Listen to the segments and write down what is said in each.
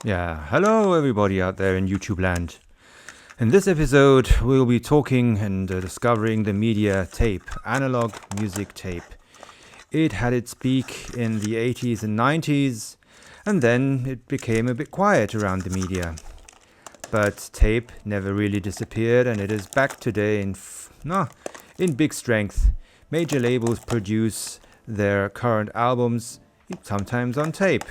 Yeah, hello everybody out there in YouTube land. In this episode, we'll be talking and discovering the media tape, analog music tape. It had its peak in the 80s and 90s, and then it became a bit quiet around the media. But tape never really disappeared, and it is back today in big strength. Major labels produce their current albums, sometimes on tape,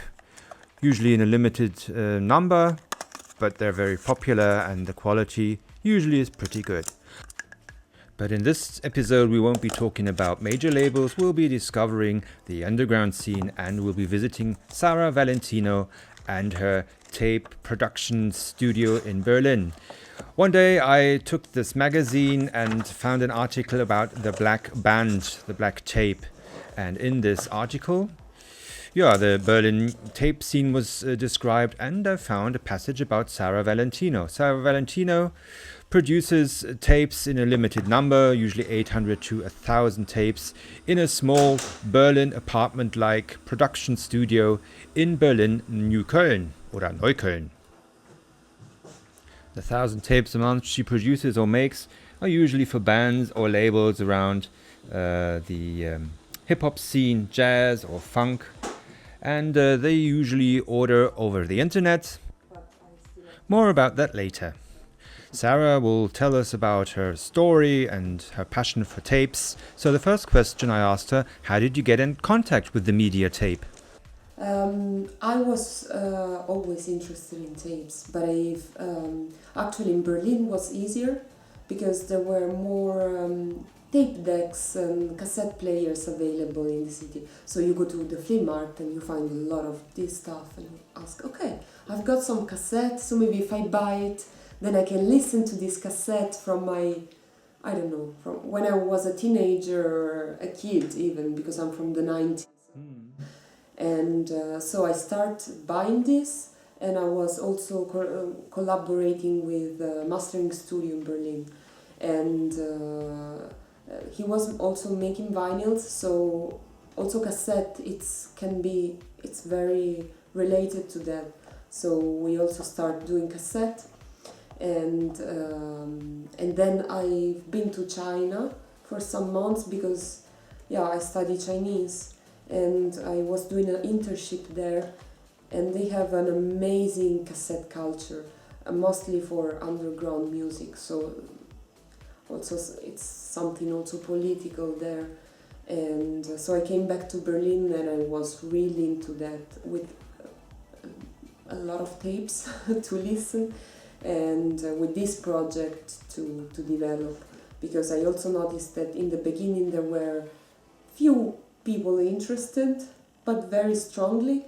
usually in a limited number, but they're very popular and the quality usually is pretty good. But in this episode we won't be talking about major labels, we'll be discovering the underground scene and we'll be visiting Sara Valentino and her tape production studio in Berlin. One day I took this magazine and found an article about the black band, the black tape, and in this article the Berlin tape scene was described, and I found a passage about Sara Valentino. Sara Valentino produces tapes in a limited number, usually 800 to 1,000 tapes, in a small Berlin apartment-like production studio in Berlin, Neukölln oder Neukölln. The 1,000 tapes a month she produces or makes are usually for bands or labels around the hip-hop scene, jazz or funk. And they usually order over the internet. More about that later. Sara will tell us about her story and her passion for tapes. So the first question I asked her, how did you get in contact with the media tape? I was always interested in tapes, but actually in Berlin was easier because there were more tape decks and cassette players available in the city. So you go to the flea market and you find a lot of this stuff and you ask, okay, I've got some cassettes, so maybe if I buy it, then I can listen to this cassette from from when I was a teenager or a kid even, because I'm from the 90s. And so I started buying this, and I was also collaborating with a mastering studio in Berlin. And he was also making vinyls, so also cassette, it's very related to that. So we also start doing cassette, and then I've been to China for some months because I study Chinese, and I was doing an internship there, and they have an amazing cassette culture, mostly for underground music. So also it's something also political there, and so I came back to Berlin and I was really into that with a lot of tapes to listen, and with this project to develop, because I also noticed that in the beginning there were few people interested, but very strongly,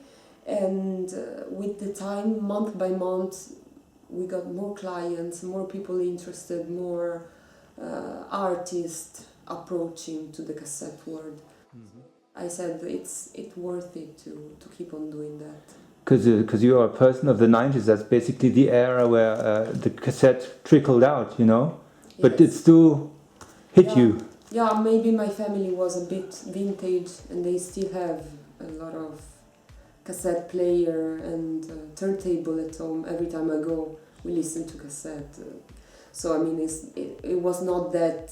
and with the time, month by month, we got more clients, more people interested, more artists approaching to the cassette world. I said it's worth it to keep on doing that. Because you are a person of the 90s, that's basically the era where the cassette trickled out, but it still hit you. Yeah, maybe my family was a bit vintage and they still have a lot of cassette player and turntable at home. Every time I go, we listen to cassette. So I mean, it was not that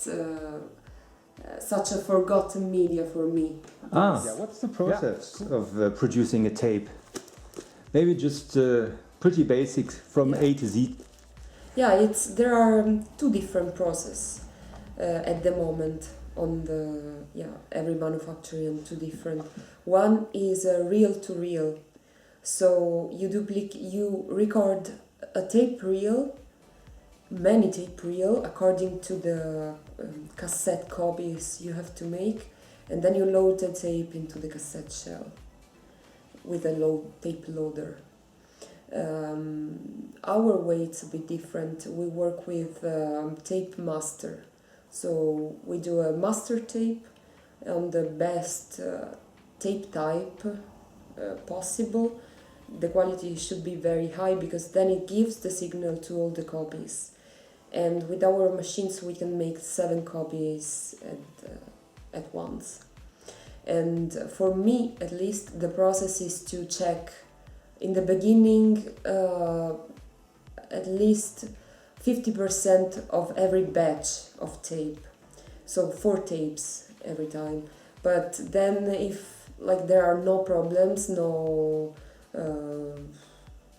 such a forgotten media for me. What's the process of producing a tape? Maybe just pretty basic from A to Z. Yeah, there are two different processes at the moment on every manufacturer, and two different. One is reel to reel. So you record a tape reel, many tape reel according to the cassette copies you have to make, and then you load the tape into the cassette shell with a tape loader. Our way it's a bit different. We work with tape master, so we do a master tape on the best tape type possible. The quality should be very high because then it gives the signal to all the copies. And with our machines we can make 7 copies at once. And for me, at least, the process is to check in the beginning at least 50% of every batch of tape. So 4 tapes every time. But then if like there are no problems, no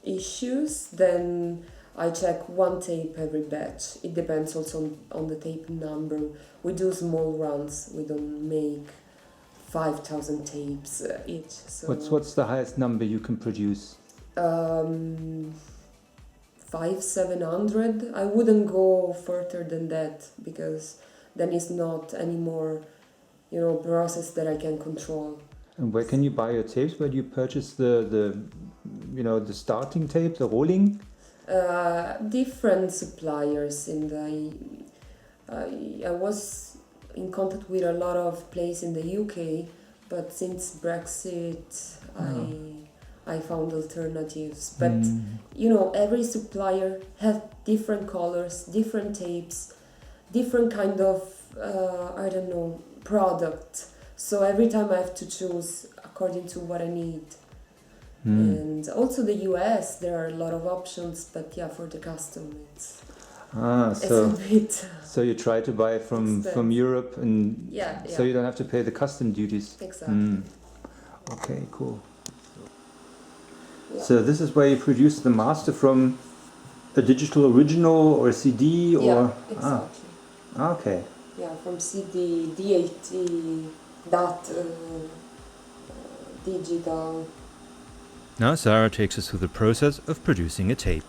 issues, then I check 1 tape every batch. It depends also on the tape number. We do small runs. We don't make 5,000 tapes each. So What's the highest number you can produce? 500-700. I wouldn't go further than that because then it's not anymore, process that I can control. And where can you buy your tapes? Where do you purchase the starting tape, the rolling? Different suppliers. I was in contact with a lot of places in the UK, but since Brexit, I found alternatives. But every supplier has different colors, different tapes, different kind of product. So every time I have to choose according to what I need. And also the US, there are a lot of options, but for the custom it's a bit. So you try to buy from Europe, and so you don't have to pay the custom duties. Exactly. Okay, cool. So this is where you produce the master from a digital original or a CD or... Yeah, exactly. Okay. Yeah, from CD, DAT, DAT, digital. Now Sara takes us through the process of producing a tape.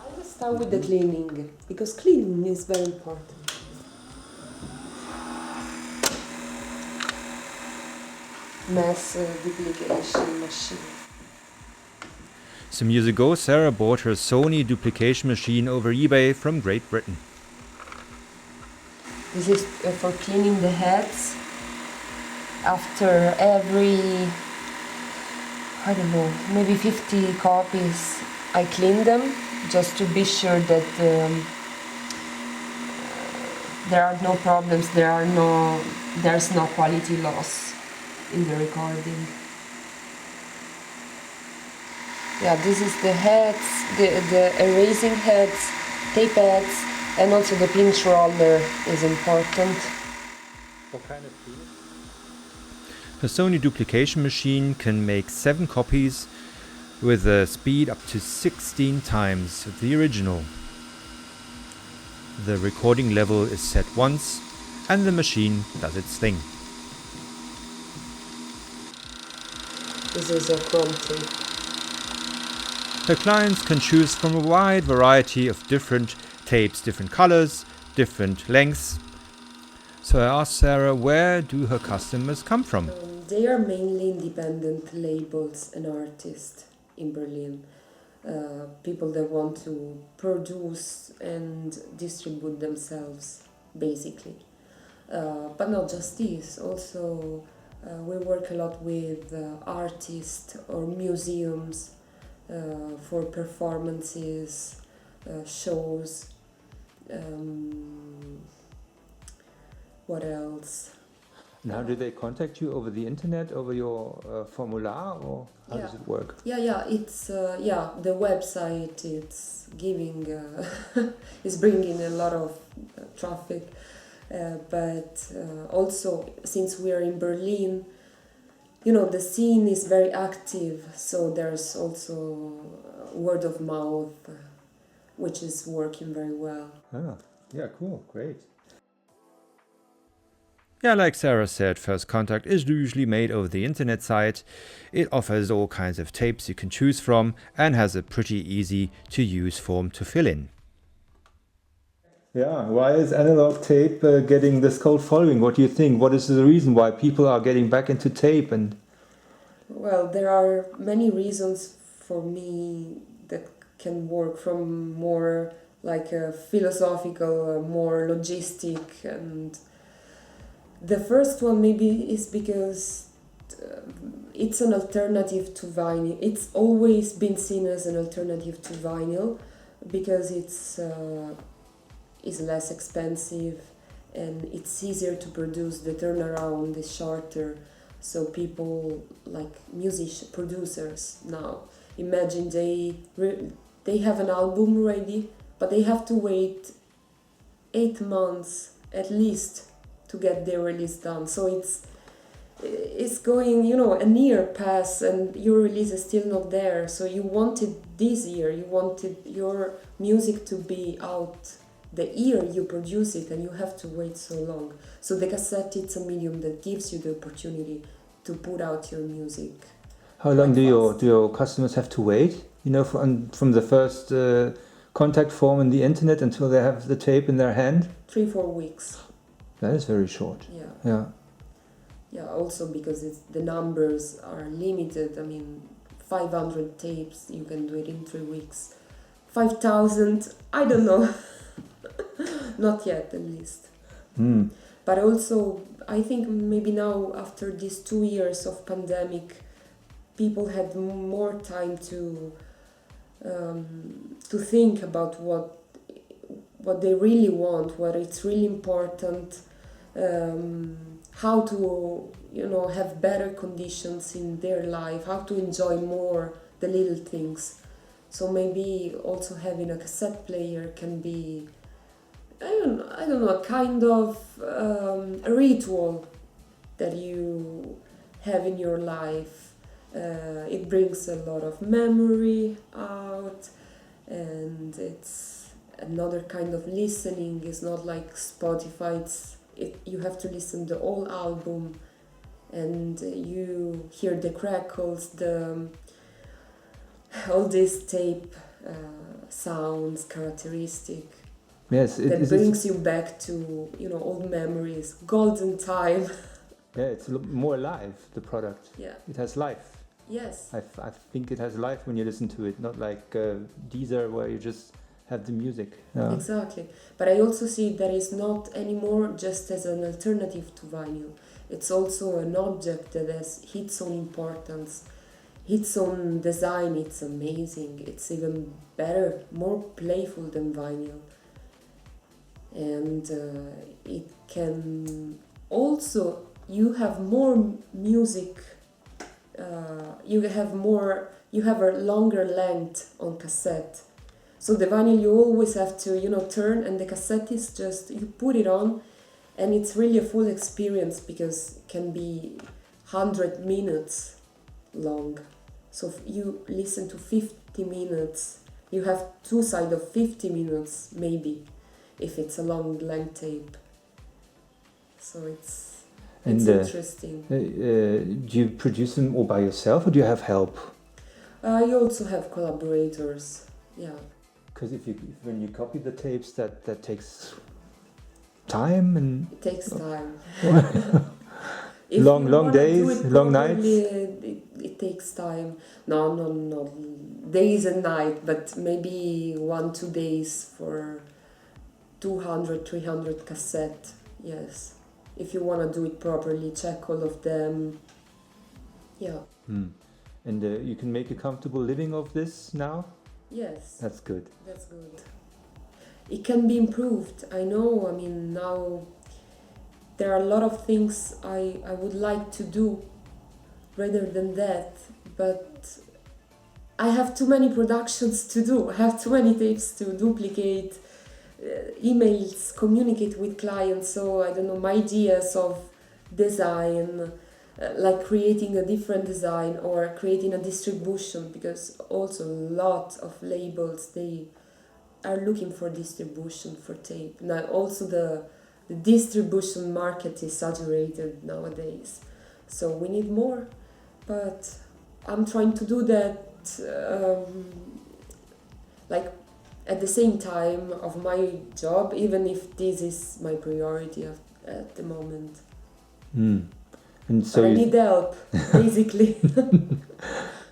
I will start with the cleaning, because cleaning is very important. Mass duplication machine. Some years ago, Sara bought her Sony duplication machine over eBay from Great Britain. This is for cleaning the heads. After every, maybe 50 copies, I clean them just to be sure that there are no problems, there's no quality loss in the recording. Yeah, this is the heads, the erasing heads, tape heads, and also the pinch roller is important. What kind of tool? The Sony duplication machine can make 7 copies with a speed up to 16 times the original. The recording level is set once and the machine does its thing. This is a chrome tape. The clients can choose from a wide variety of different tapes, different colors, different lengths. So I asked Sara, where do her customers come from? They are mainly independent labels and artists in Berlin. People that want to produce and distribute themselves, basically. But not just this, also we work a lot with artists or museums for performances, shows. What else? And how do they contact you? Over the internet, over your formular, or how does it work? It's the website. It's giving, is bringing a lot of traffic, but also since we are in Berlin, the scene is very active. So there's also word of mouth, which is working very well. Cool, great. Yeah, like Sara said, first contact is usually made over the internet site. It offers all kinds of tapes you can choose from and has a pretty easy to use form to fill in. Yeah, why is analog tape getting this cult following? What do you think? What is the reason why people are getting back into tape? Well, there are many reasons for me that can work, from more like a philosophical, more logistic, and the first one maybe is because it's an alternative to vinyl. It's always been seen as an alternative to vinyl because it's less expensive and it's easier to produce. The turnaround is shorter, so people like producers now imagine they have an album ready, but they have to wait 8 months at least to get their release done. So it's going, a year pass and your release is still not there. So you wanted this year, you wanted your music to be out the year you produce it, and you have to wait so long. So the cassette, it's a medium that gives you the opportunity to put out your music. How long do your customers have to wait? From the first contact form on the internet until they have the tape in their hand? 3-4 weeks. That is very short. Yeah. Yeah, also because the numbers are limited. 500 tapes, you can do it in 3 weeks. 5,000, I don't know. Not yet, at least. But also, I think maybe now, after these 2 years of pandemic, people had more time to think about what they really want, what it's really important, how to have better conditions in their life, how to enjoy more the little things. So maybe also having a cassette player can be, I don't know, a kind of a ritual that you have in your life. It brings a lot of memory out, and it's another kind of listening. It's not like Spotify. You have to listen the whole album, and you hear the crackles, all these tape sounds, characteristic. Yes, that brings you back to old memories, golden time. Yeah, it's more alive, the product. Yeah, it has life. Yes, I think it has life when you listen to it, not like Deezer where you just have the music. Yeah. Exactly. But I also see that it's not anymore just as an alternative to vinyl. It's also an object that has its own importance, its own design. It's amazing. It's even better, more playful than vinyl. And it can also, you have more music, you have a longer length on cassette. So the vinyl, you always have to, turn, and the cassette is just, you put it on, and it's really a full experience because it can be 100 minutes long. So if you listen to 50 minutes, you have two sides of 50 minutes, maybe, if it's a long length tape. So it's interesting. Do you produce them all by yourself, or do you have help? You also have collaborators, yeah. Because when you copy the tapes, that takes time and... It takes time. long days, long nights? It takes time. No, days and night, but maybe 1-2 days for 200, 300 cassette, yes. If you want to do it properly, check all of them, yeah. And you can make a comfortable living of this now? Yes. That's good. That's good. It can be improved. I know, now there are a lot of things I would like to do rather than that, but I have too many productions to do. I have too many tapes to duplicate, emails, communicate with clients, so I don't know, my ideas of design, like creating a different design or creating a distribution, because also a lot of labels, they are looking for distribution for tape. Now also the distribution market is saturated nowadays, so we need more, but I'm trying to do that like at the same time of my job, even if this is my priority at the moment. And so but I need help, basically.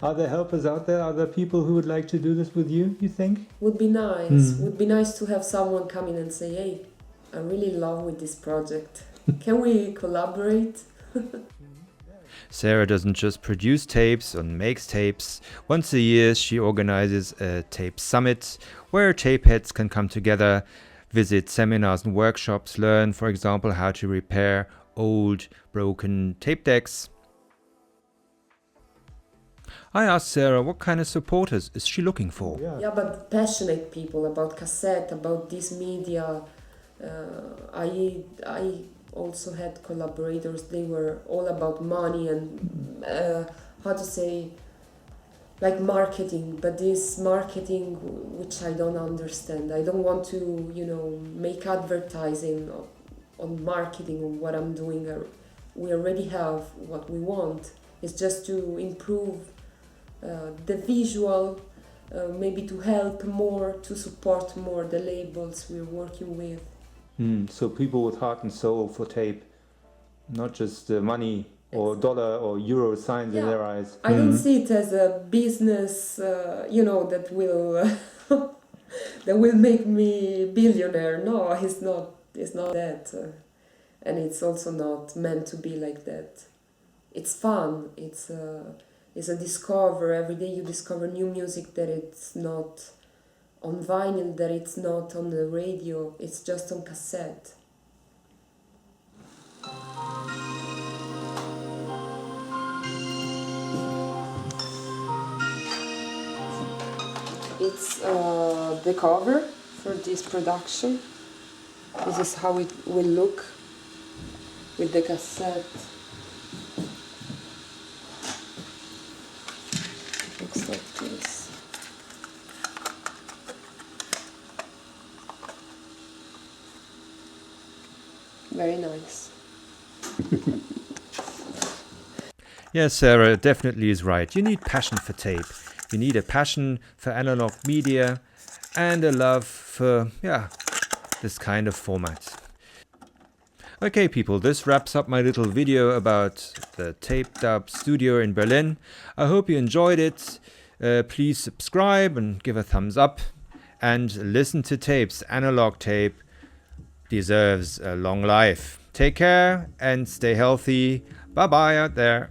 Are there helpers out there? Are there people who would like to do this with you, you think? Would be nice. Would be nice to have someone come in and say, hey, I'm really in love with this project. Can we collaborate? Sara doesn't just produce tapes and makes tapes. Once a year she organizes a tape summit where tape heads can come together, visit seminars and workshops, learn, for example, how to repair old broken tape decks. I asked Sara what kind of supporters is she looking for. Yeah, but passionate people about cassette, about this media. I also had collaborators. They were all about money and how to say, like marketing. But this marketing, which I don't understand. I don't want to, make advertising on marketing on what I'm doing. We already have what we want. It's just to improve the visual, maybe to help more, to support more the labels we're working with. So people with heart and soul for tape, not just money or dollar or euro signs in their eyes. I don't see it as a business, that will that will make me billionaire. No, it's not. It's not that, and it's also not meant to be like that. It's fun. It's a discover. Every day you discover new music that it's not on vinyl, that it's not on the radio. It's just on cassette. It's the cover for this production. This is how it will look with the cassette. Looks like this. Very nice. Yes, Sara definitely is right. You need passion for tape. You need a passion for analog media and a love for, this kind of format. Okay, people, this wraps up my little video about the TAPEDUB Studio in Berlin. I hope you enjoyed it. Please subscribe and give a thumbs up. And listen to tapes. Analog tape deserves a long life. Take care and stay healthy. Bye-bye out there.